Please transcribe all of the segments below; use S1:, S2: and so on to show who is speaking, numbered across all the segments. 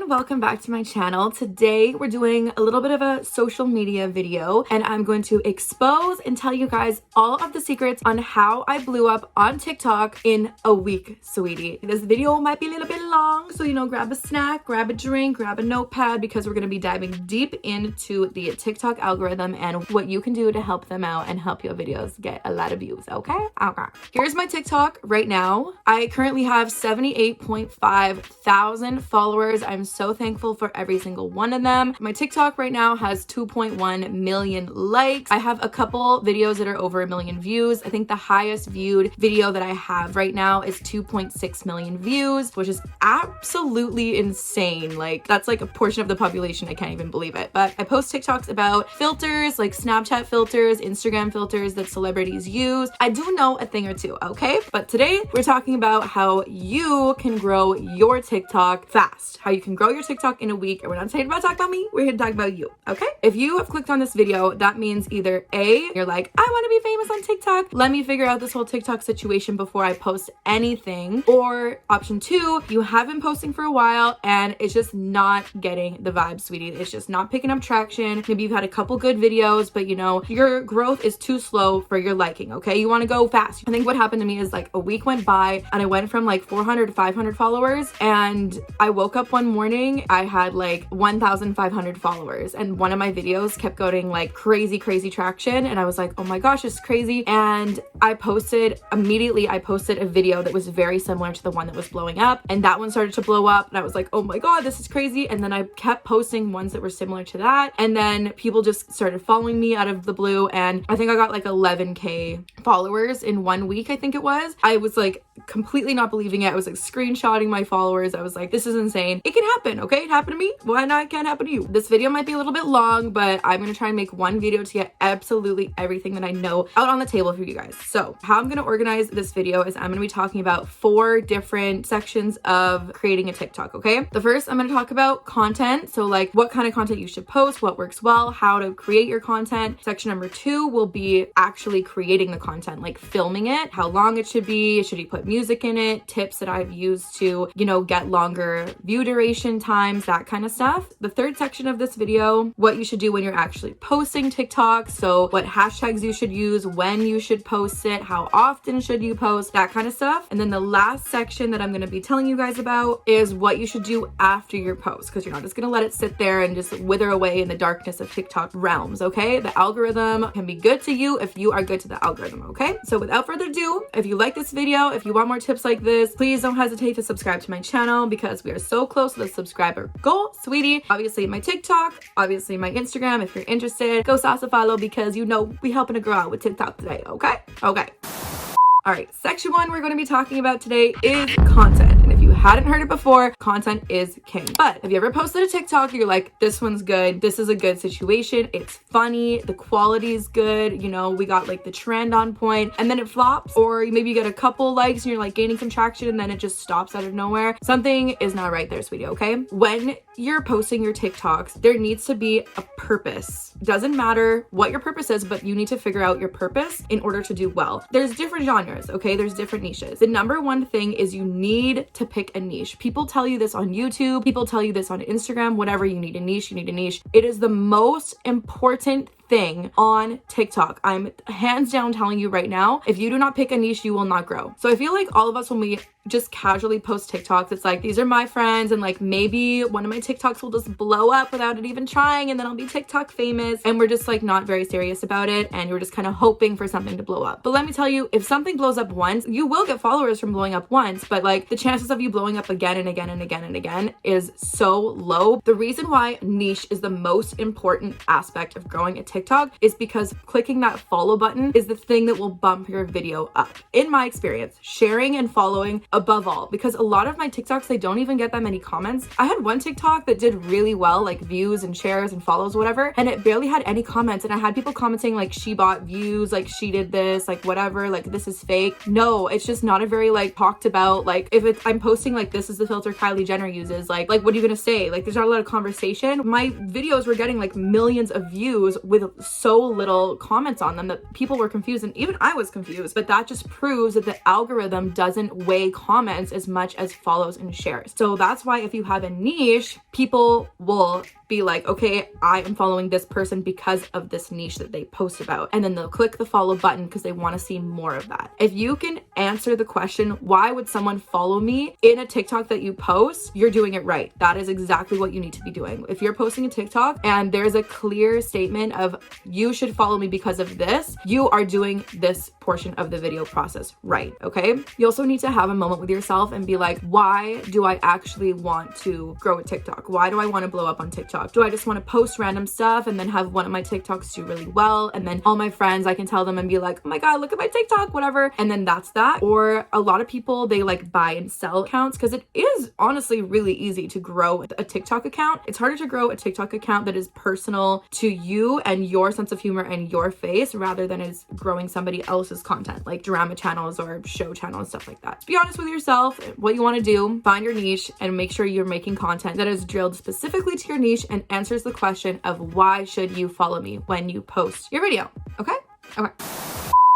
S1: everyone, welcome back to my channel. Today we're doing a little bit of a social media video and I'm going to expose and tell you guys all of the secrets on how I blew up on TikTok in a week, sweetie. This video might be a little bit long, so grab a snack, grab a drink, grab a notepad, because we're going to be diving deep into the TikTok algorithm and what you can do to help them out and help your videos get a lot of views, okay? Here's my TikTok right now. I currently have 78.5 thousand followers. I'm so thankful for every single one of them. My TikTok right now has 2.1 million likes. I have a couple videos that are over 1 million views. I think the highest viewed video that I have right now is 2.6 million views, which is absolutely insane. Like, that's like a portion of the population. I can't even believe it. But I post TikToks about filters, like Snapchat filters, Instagram filters that celebrities use. I do know a thing or two, okay? But today we're talking about how you can grow your TikTok fast, how you can grow your TikTok in a week. And we're not saying about talk about me, we're here to talk about you, okay? If you have clicked on this video, that means either A, you're like, I want to be famous on TikTok, let me figure out this whole TikTok situation before I post anything, or option two, you have been posting for a while and it's just not getting the vibe, sweetie. It's just not picking up traction. Maybe you've had a couple good videos, but your growth is too slow for your liking, okay? You want to go fast. I think what happened to me is like a week went by and I went from like 400 to 500 followers, and I woke up one morning, I had like 1,500 followers, and one of my videos kept getting like crazy traction, and I was like, oh my gosh, it's crazy. And I posted a video that was very similar to the one that was blowing up, and that one started to blow up, and I was like, oh my god, this is crazy. And then I kept posting ones that were similar to that, and then people just started following me out of the blue, and I think I got like 11k followers in 1 week, I think it was. I was like completely not believing it. I was like screenshotting my followers. I was like, this is insane. It can happen, okay? It happened to me. Why not? It can't happen to you. This video might be a little bit long, but I'm gonna try and make one video to get absolutely everything that I know out on the table for you guys. So how I'm gonna organize this video is I'm gonna be talking about 4 different sections of creating a TikTok, okay? The first, I'm gonna talk about content. So like what kind of content you should post, what works well, how to create your content. Section number 2 will be actually creating the content, like filming it, how long it should be, should you put music in it, tips that I've used to, get longer view duration times, that kind of stuff. The third section of this video, what you should do when you're actually posting TikTok. So what hashtags you should use, when you should post it, how often should you post, that kind of stuff. And then the last section that I'm going to be telling you guys about is what you should do after your post, because you're not just going to let it sit there and just wither away in the darkness of TikTok realms, okay? The algorithm can be good to you if you are good to the algorithm, okay? So without further ado, if you like this video, if you want more tips like this, please don't hesitate to subscribe to my channel, because we are so close to the subscriber goal, sweetie. Obviously my TikTok, obviously my Instagram. If you're interested, go sauce a follow, because we helping a girl out with TikTok today, okay? All right, section 1 we're going to be talking about today is content. And if you hadn't heard it before, content is king. But have you ever posted a TikTok, you're like, this one's good, this is a good situation, it's funny, the quality is good, we got like the trend on point, and then it flops, or maybe you get a couple likes and you're like gaining some traction and then it just stops out of nowhere. Something is not right there, sweetie, okay? When you're posting your TikToks, there needs to be a purpose. Doesn't matter what your purpose is, but you need to figure out your purpose in order to do well. There's different genres, okay? There's different niches. The number one thing is you need to pick a niche. People tell you this on YouTube, people tell you this on Instagram, whatever, you need a niche, you need a niche. It is the most important thing on TikTok. I'm hands down telling you right now, if you do not pick a niche, you will not grow. So I feel like all of us, when we just casually post TikToks, it's like, these are my friends, and like maybe one of my TikToks will just blow up without it even trying, and then I'll be TikTok famous, and we're just like not very serious about it, and you're just kind of hoping for something to blow up. But let me tell you, if something blows up once, you will get followers from blowing up once, but like the chances of you blowing up again and again and again and again is so low. The reason why niche is the most important aspect of growing a TikTok is because clicking that follow button is the thing that will bump your video up. In my experience, sharing and following above all, because a lot of my TikToks, they don't even get that many comments. I had one TikTok that did really well, like views and shares and follows, whatever, and it barely had any comments. And I had people commenting like, she bought views, like she did this, like whatever, like this is fake. No, it's just not a very like talked about, like if I'm posting like, this is the filter Kylie Jenner uses, like what are you gonna say? Like there's not a lot of conversation. My videos were getting like millions of views with so little comments on them that people were confused, and even I was confused. But that just proves that the algorithm doesn't weigh comments as much as follows and shares. So that's why if you have a niche, people will be like, okay, I am following this person because of this niche that they post about. And then they'll click the follow button because they want to see more of that. If you can answer the question, why would someone follow me in a TikTok that you post, you're doing it right. That is exactly what you need to be doing. If you're posting a TikTok and there's a clear statement of you should follow me because of this, you are doing this portion of the video process right, okay? You also need to have a moment with yourself and be like, why do I actually want to grow a TikTok? Why do I want to blow up on TikTok? Do I just want to post random stuff and then have one of my TikToks do really well? And then all my friends, I can tell them and be like, oh my God, look at my TikTok, whatever. And then that's that. Or a lot of people, they like buy and sell accounts because it is honestly really easy to grow a TikTok account. It's harder to grow a TikTok account that is personal to you and your sense of humor and your face rather than is growing somebody else's content like drama channels or show channels, stuff like that. Be honest with yourself, what you want to do, find your niche and make sure you're making content that is drilled specifically to your niche and answers the question of why should you follow me when you post your video, okay? Okay.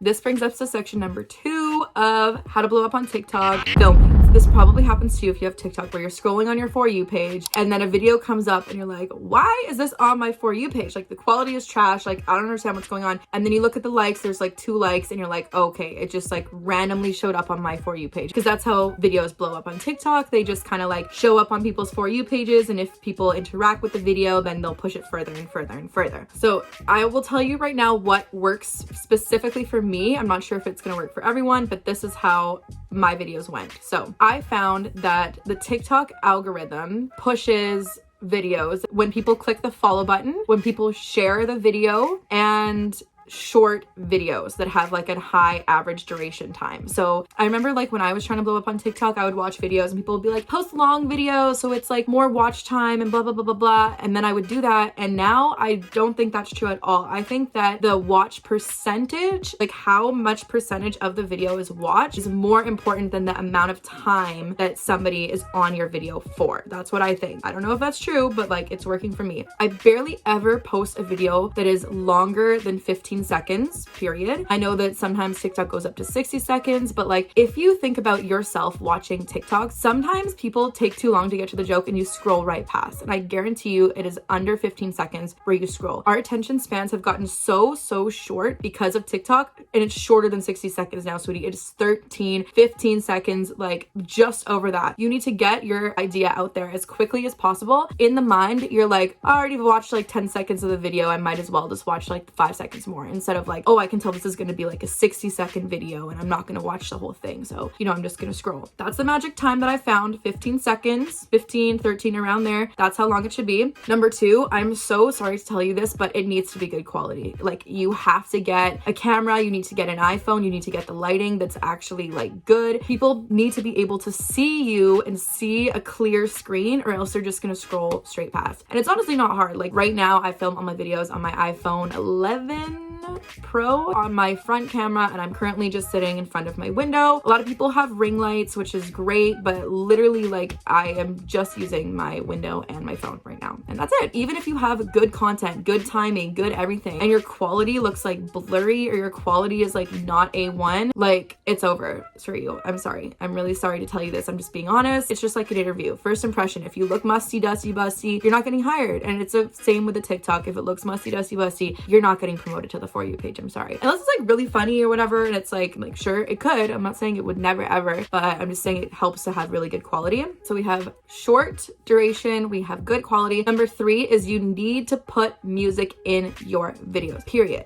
S1: This brings us to section number 2 of how to blow up on TikTok, filming. This probably happens to you if you have TikTok where you're scrolling on your For You page and then a video comes up and you're like, why is this on my For You page? Like the quality is trash. Like I don't understand what's going on. And then you look at the likes, there's like 2 likes and you're like, okay, it just like randomly showed up on my For You page. Because that's how videos blow up on TikTok. They just kind of like show up on people's For You pages. And if people interact with the video, then they'll push it further and further and further. So I will tell you right now what works specifically for me. I'm not sure if it's going to work for everyone, but this is how my videos went. So I found that the TikTok algorithm pushes videos when people click the follow button, when people share the video, and short videos that have like a high average duration time. So I remember like when I was trying to blow up on TikTok, I would watch videos and people would be like, post long videos so it's like more watch time and blah, blah, blah, blah, blah. And then I would do that. And now I don't think that's true at all. I think that the watch percentage, like how much percentage of the video is watched, is more important than the amount of time that somebody is on your video for. That's what I think. I don't know if that's true, but like it's working for me. I barely ever post a video that is longer than 15 seconds, period. I know that sometimes TikTok goes up to 60 seconds, but like if you think about yourself watching TikTok, sometimes people take too long to get to the joke and you scroll right past. And I guarantee you it is under 15 seconds where you scroll. Our attention spans have gotten so short because of TikTok, and it's shorter than 60 seconds now, sweetie. It is 13, 15 seconds, like just over that. You need to get your idea out there as quickly as possible. In the mind, you're like, I already watched like 10 seconds of the video. I might as well just watch like 5 seconds more, instead of like, oh, I can tell this is going to be like a 60-second video and I'm not going to watch the whole thing. So, you know, I'm just going to scroll. That's the magic time that I found, 15 seconds, 15, 13, around there. That's how long it should be. Number 2, I'm so sorry to tell you this, but it needs to be good quality. Like you have to get a camera, you need to get an iPhone, you need to get the lighting that's actually like good. People need to be able to see you and see a clear screen, or else they're just going to scroll straight past. And it's honestly not hard. Like right now I film all my videos on my iPhone 11 Pro on my front camera, and I'm currently just sitting in front of my window. A lot of people have ring lights, which is great, but literally like I am just using my window and my phone right now, and that's it. Even if you have good content, good timing, good everything, and your quality looks like blurry or your quality is like not A1, like it's over for you. I'm sorry. I'm really sorry to tell you this. I'm just being honest. It's just like an interview. First impression. If you look musty, dusty, busty, you're not getting hired. And it's the same with the TikTok. If it looks musty, dusty, busty, you're not getting promoted to the For You page. I'm sorry. Unless it's like really funny or whatever, and it's like sure, it could. I'm not saying it would never ever, but I'm just saying it helps to have really good quality. So we have short duration, we have good quality. Number 3 is you need to put music in your videos. Period.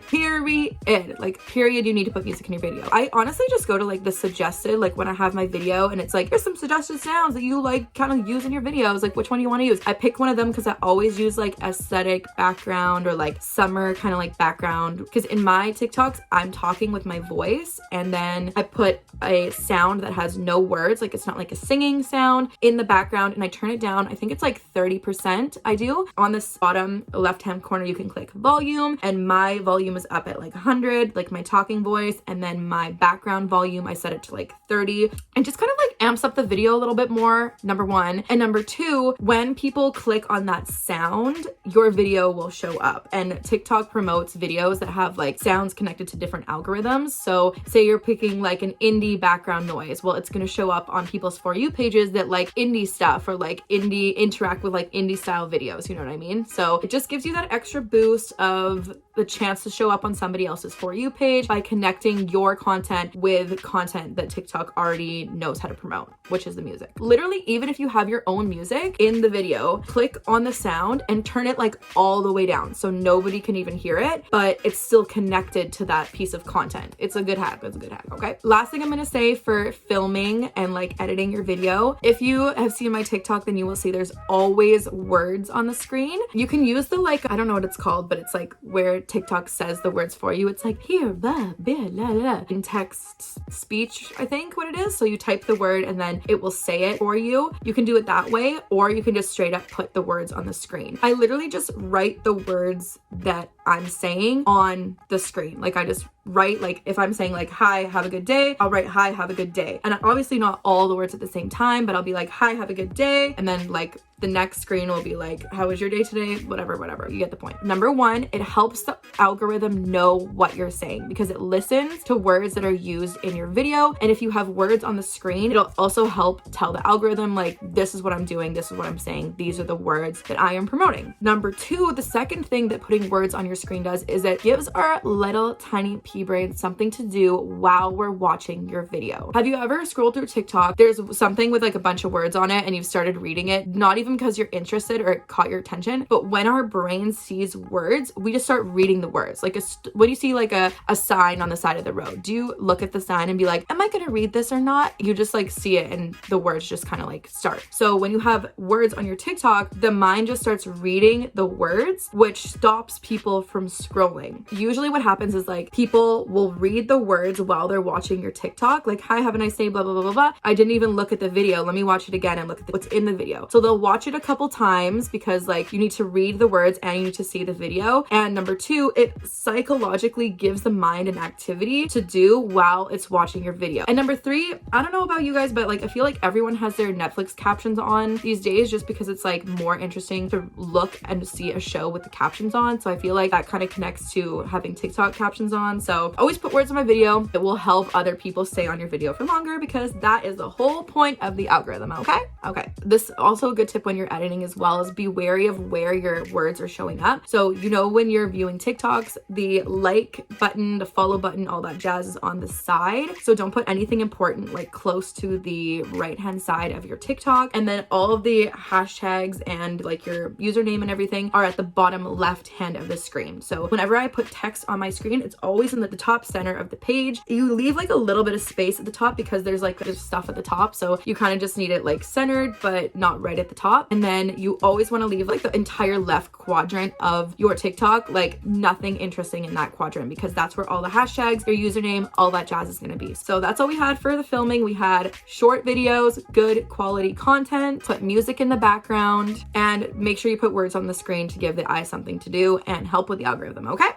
S1: Like period, you need to put music in your video. I honestly just go to like the suggested, like when I have my video and it's like, here's some suggested sounds that you like kind of use in your videos. Like which one do you want to use? I pick one of them because I always use like aesthetic background or like summer kind of like background because in my TikToks, I'm talking with my voice and then I put a sound that has no words, like it's not like a singing sound in the background, and I turn it down. I think it's like 30%. I do. On this bottom left-hand corner, you can click volume, and my volume is up at like 100, like my talking voice, and then my background volume, I set it to like 30, and just kind of like amps up the video a little bit more, number one. And number two, when people click on that sound, your video will show up. And TikTok promotes videos that have like sounds connected to different algorithms. So say you're picking like an indie background noise, well, it's going to show up on people's For You pages that like indie stuff or like indie interact with like indie style videos, you know what I mean? So it just gives you that extra boost of the chance to show up on somebody else's For You page by connecting your content with content that TikTok already knows how to promote, which is the music. Literally, even if you have your own music in the video, click on the sound and turn it like all the way down so nobody can even hear it, but it's still connected to that piece of content. It's a good hack. It's a good hack. Okay. Last thing I'm going to say for filming and like editing your video, if you have seen my TikTok, then you will see there's always words on the screen. You can use the like, I don't know what it's called, but it's like where TikTok says the words for you. It's like here, blah, blah, blah, blah. In text speech, I think what it is. So you type the word and then it will say it for you. You can do it that way, or you can just straight up put the words on the screen. I literally just write the words that I'm saying on the screen. Like I just write, like if I'm saying like, hi, have a good day, I'll write, hi, have a good day. And obviously not all the words at the same time, but I'll be like, hi, have a good day. And then like the next screen will be like, how was your day today? Whatever, you get the point. Number one, it helps the algorithm know what you're saying because it listens to words that are used in your video. And if you have words on the screen, it'll also help tell the algorithm like, this is what I'm doing, this is what I'm saying, these are the words that I am promoting. Number two, the second thing that putting words on your screen does is it gives our little tiny pea brain something to do while we're watching your video. Have you ever scrolled through TikTok? There's something with like a bunch of words on it and you've started reading it, not even because you're interested or it caught your attention, but when our brain sees words, we just start reading the words. Like when you see like a sign on the side of the road, do you look at the sign and be like, am I gonna read this or not? You just like see it and the words just kind of like start. So when you have words on your TikTok, the mind just starts reading the words, which stops people from scrolling. Usually what happens is like people will read the words while they're watching your TikTok, like, hi, have a nice day, blah, blah, blah, blah, blah. I didn't even look at the video. Let me watch it again and look at what's in the video. So they'll watch it a couple times because like you need to read the words and you need to see the video. And number two, it psychologically gives the mind an activity to do while it's watching your video. And number three, I don't know about you guys, but like I feel like everyone has their Netflix captions on these days just because it's like more interesting to look and see a show with the captions on. So I feel like that kind of connects to having TikTok captions on. So always put words in my video. It will help other people stay on your video for longer because that is the whole point of the algorithm. Okay. This also a good tip when you're editing as well is be wary of where your words are showing up. So you know when you're viewing TikToks, the like button, the follow button, all that jazz is on the side. So don't put anything important like close to the right hand side of your TikTok. And then all of the hashtags and like your username and everything are at the bottom left hand of the screen. So whenever I put text on my screen, it's always in the top center of the page. You leave like a little bit of space at the top because there's stuff at the top. So you kind of just need it like centered, but not right at the top. And then you always want to leave like the entire left quadrant of your TikTok, like nothing interesting in that quadrant because that's where all the hashtags, your username, all that jazz is going to be. So that's all we had for the filming. We had short videos, good quality content, put music in the background, and make sure you put words on the screen to give the eye something to do and help with the algorithm. Okay.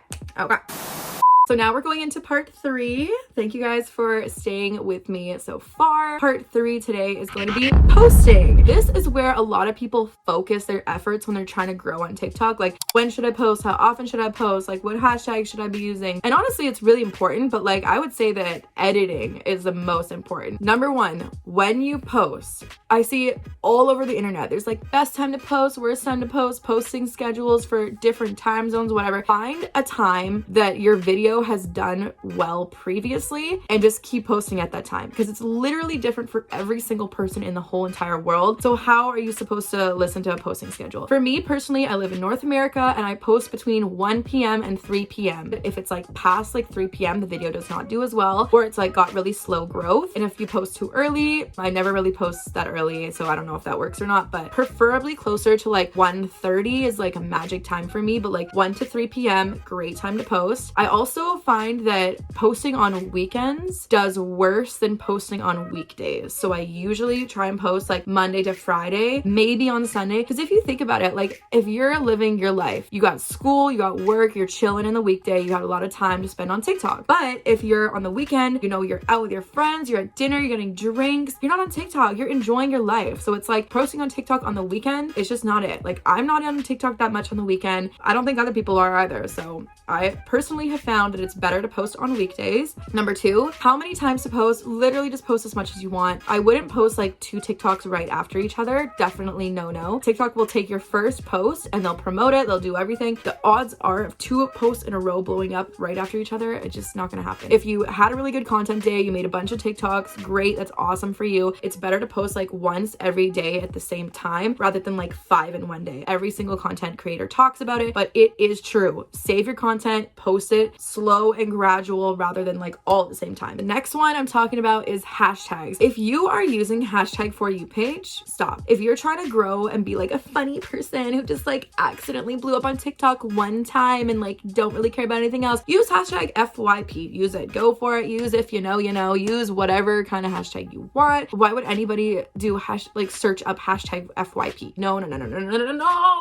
S1: So now we're going into part 3. Thank you guys for staying with me so far. Part 3 today is going to be posting. This is where a lot of people focus their efforts when they're trying to grow on TikTok. Like, when should I post? How often should I post? Like, what hashtag should I be using? And honestly, it's really important, but like, I would say that editing is the most important. Number one, when you post, I see it all over the internet. There's like best time to post, worst time to post, posting schedules for different time zones, whatever. Find a time that your video video has done well previously and just keep posting at that time, because it's literally different for every single person in the whole entire world. So how are you supposed to listen to a posting schedule? For me personally, I live in North America and I post between 1 p.m. and 3 p.m. If it's like past like 3 p.m., the video does not do as well, or it's like got really slow growth. And if you post too early, I never really post that early, so I don't know if that works or not, but preferably closer to like 1:30 is like a magic time for me, but like 1 to 3 p.m., great time to post. I also find that posting on weekends does worse than posting on weekdays. So I usually try and post like Monday to Friday, maybe on Sunday, because if you think about it, like if you're living your life, you got school, you got work, you're chilling in the weekday, you got a lot of time to spend on TikTok. But if you're on the weekend, you know, you're out with your friends, you're at dinner, you're getting drinks, you're not on TikTok, you're enjoying your life. So it's like posting on TikTok on the weekend, it's just not it. Like I'm not on TikTok that much on the weekend. I don't think other people are either. So I personally have found that it's better to post on weekdays. Number two, how many times to post? Literally just post as much as you want. I wouldn't post like 2 TikToks right after each other. Definitely no. TikTok will take your first post and they'll promote it. They'll do everything. The odds are of 2 posts in a row blowing up right after each other, it's just not gonna happen. If you had a really good content day, you made a bunch of TikToks, great, that's awesome for you. It's better to post like once every day at the same time rather than like 5 in one day. Every single content creator talks about it, but it is true. Save your content, post it slow and gradual rather than like all at the same time. The next one I'm talking about is hashtags. If you are using hashtag For You page, stop. If you're trying to grow and be like a funny person who just like accidentally blew up on TikTok one time and like don't really care about anything else, use hashtag FYP. Use it. Go for it. Use if you know, use whatever kind of hashtag you want. Why would anybody do search up hashtag FYP? No.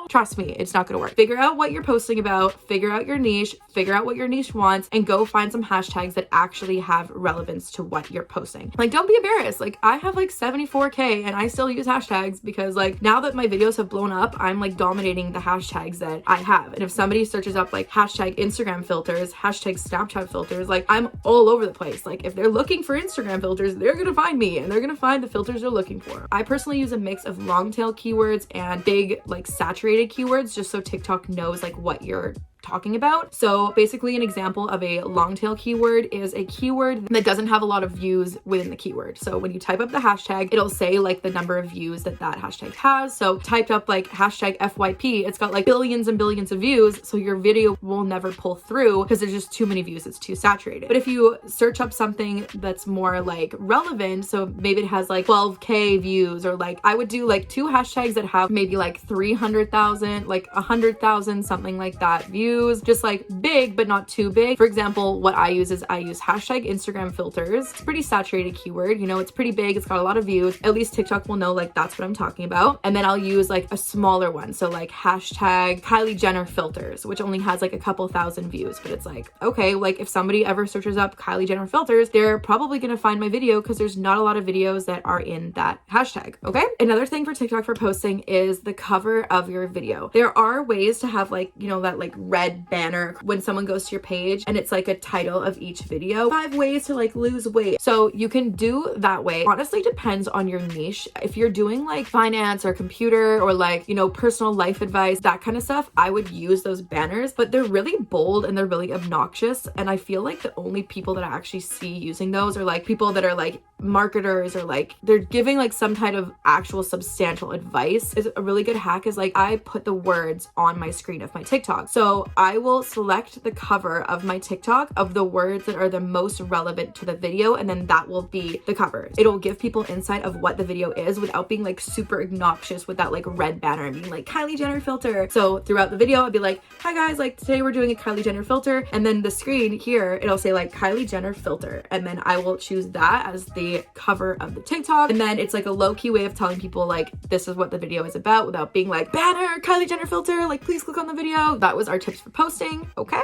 S1: Trust me, it's not gonna work. Figure out what you're posting about, figure out your niche, figure out what your niche wants, and go find some hashtags that actually have relevance to what you're posting. Like, don't be embarrassed. Like, I have like 74K and I still use hashtags because like now that my videos have blown up, I'm like dominating the hashtags that I have. And if somebody searches up like hashtag Instagram filters, hashtag Snapchat filters, like I'm all over the place. Like if they're looking for Instagram filters, they're gonna find me and they're gonna find the filters they're looking for. I personally use a mix of long tail keywords and big like saturated keywords just so TikTok knows like what you're talking about. So basically an example of a long tail keyword is a keyword that doesn't have a lot of views within the keyword. So when you type up the hashtag, it'll say like the number of views that hashtag has. So typed up like hashtag FYP, it's got like billions and billions of views. So your video will never pull through because there's just too many views. It's too saturated. But if you search up something that's more like relevant, so maybe it has like 12K views, or like I would do like 2 hashtags that have maybe like 300,000, like 100,000, something like that views, just like big, but not too big. For example, what I use is I use hashtag Instagram filters. It's a pretty saturated keyword. You know, it's pretty big. It's got a lot of views. At least TikTok will know like that's what I'm talking about. And then I'll use like a smaller one. So like hashtag Kylie Jenner filters, which only has like a couple thousand views, but it's like, okay, like if somebody ever searches up Kylie Jenner filters, they're probably going to find my video because there's not a lot of videos that are in that hashtag. Okay. Another thing for TikTok for posting is the cover of your video. There are ways to have like, you know, that like red banner when someone goes to your page and it's like a title of each video. 5 ways to like lose weight. So you can do that way. Honestly, depends on your niche. If you're doing like finance or computer or like, you know, personal life advice, that kind of stuff, I would use those banners, but they're really bold and they're really obnoxious. And I feel like the only people that I actually see using those are like people that are like marketers or like they're giving like some kind of actual substantial advice. Is a really good hack is like I put the words on my screen of my TikTok. So I will select the cover of my TikTok of the words that are the most relevant to the video, and then that will be the cover. It'll give people insight of what the video is without being like super obnoxious with that like red banner and being like Kylie Jenner filter. So throughout the video, I'd be like, hi guys, like today we're doing a Kylie Jenner filter, and then the screen here, it'll say like Kylie Jenner filter, and then I will choose that as the cover of the TikTok. And then it's like a low-key way of telling people like this is what the video is about without being like banner Kylie Jenner filter, like please click on the video. That was our tips for posting. Okay.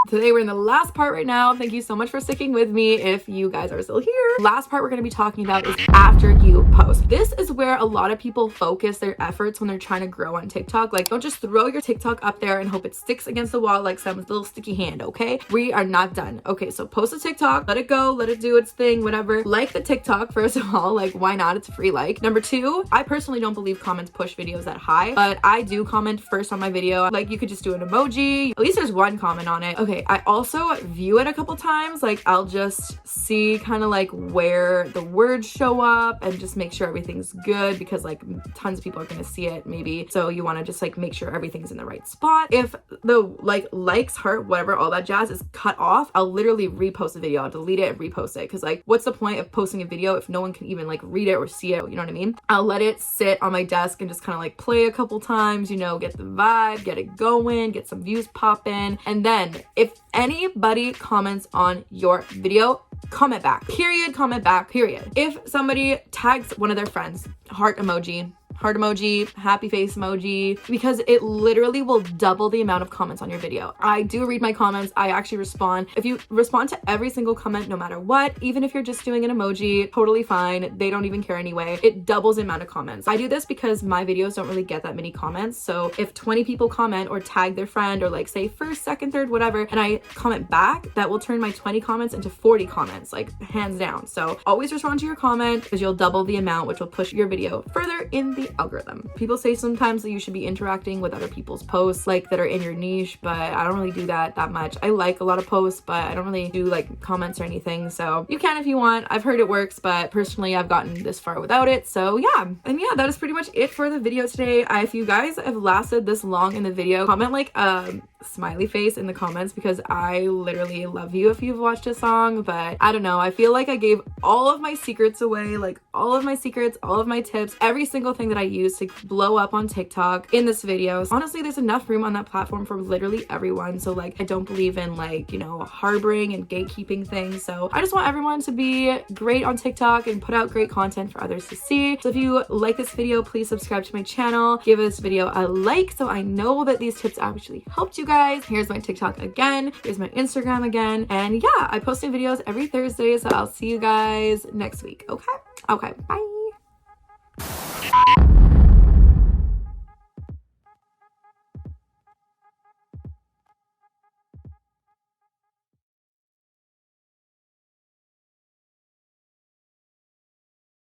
S1: Today we're in the last part right now. Thank you so much for sticking with me if you guys are still here. Last part we're going to be talking about is after you post. This is where a lot of people focus their efforts when they're trying to grow on TikTok. Like don't just throw your TikTok up there and hope it sticks against the wall like someone's little sticky hand, okay? We are not done. Okay, so post a TikTok, let it go, let it do its thing, whatever. Like the TikTok, first of all, like why not? It's a free like. Number 2, I personally don't believe comments push videos that high, but I do comment first on my video. Like you could just do an emoji. At least there's one comment on it. Okay, day. I also view it a couple times. Like I'll just see kind of like where the words show up and just make sure everything's good, because like tons of people are going to see it maybe. So you want to just like make sure everything's in the right spot. If the likes, heart, whatever, all that jazz is cut off, I'll literally repost the video. I'll delete it and repost it, because like what's the point of posting a video if no one can even like read it or see it? You know what I mean? I'll let it sit on my desk and just kind of like play a couple times, you know, get the vibe, get it going, get some views popping. And then if anybody comments on your video, comment back, period. Comment back, period. If somebody tags one of their friends, heart emoji, happy face emoji, because it literally will double the amount of comments on your video. I do read my comments. I actually respond. If you respond to every single comment, no matter what, even if you're just doing an emoji, totally fine. They don't even care anyway. It doubles the amount of comments. I do this because my videos don't really get that many comments. So if 20 people comment or tag their friend or like say first, second, third, whatever, and I comment back, that will turn my 20 comments into 40 comments, like hands down. So always respond to your comment, because you'll double the amount, which will push your video further in the algorithm. People say sometimes that you should be interacting with other people's posts like that are in your niche, but I don't really do that much. I like a lot of posts, but I don't really do like comments or anything. So you can if you want. I've heard it works, but personally I've gotten this far without it. So yeah. And yeah, that is pretty much it for the video today. If you guys have lasted this long in the video, comment like smiley face in the comments, because I literally love you if you've watched a song. But I don't know, I feel like I gave all of my secrets away, like all of my secrets, all of my tips, every single thing that I use to blow up on TikTok in this video. So honestly, there's enough room on that platform for literally everyone. So like I don't believe in like, you know, harboring and gatekeeping things. So I just want everyone to be great on TikTok and put out great content for others to see. So if you like this video, please subscribe to my channel, give this video a like so I know that these tips actually helped you guys. Here's my TikTok again, here's my Instagram again, and yeah, I post new videos every Thursday, so I'll see you guys next week. Okay, bye.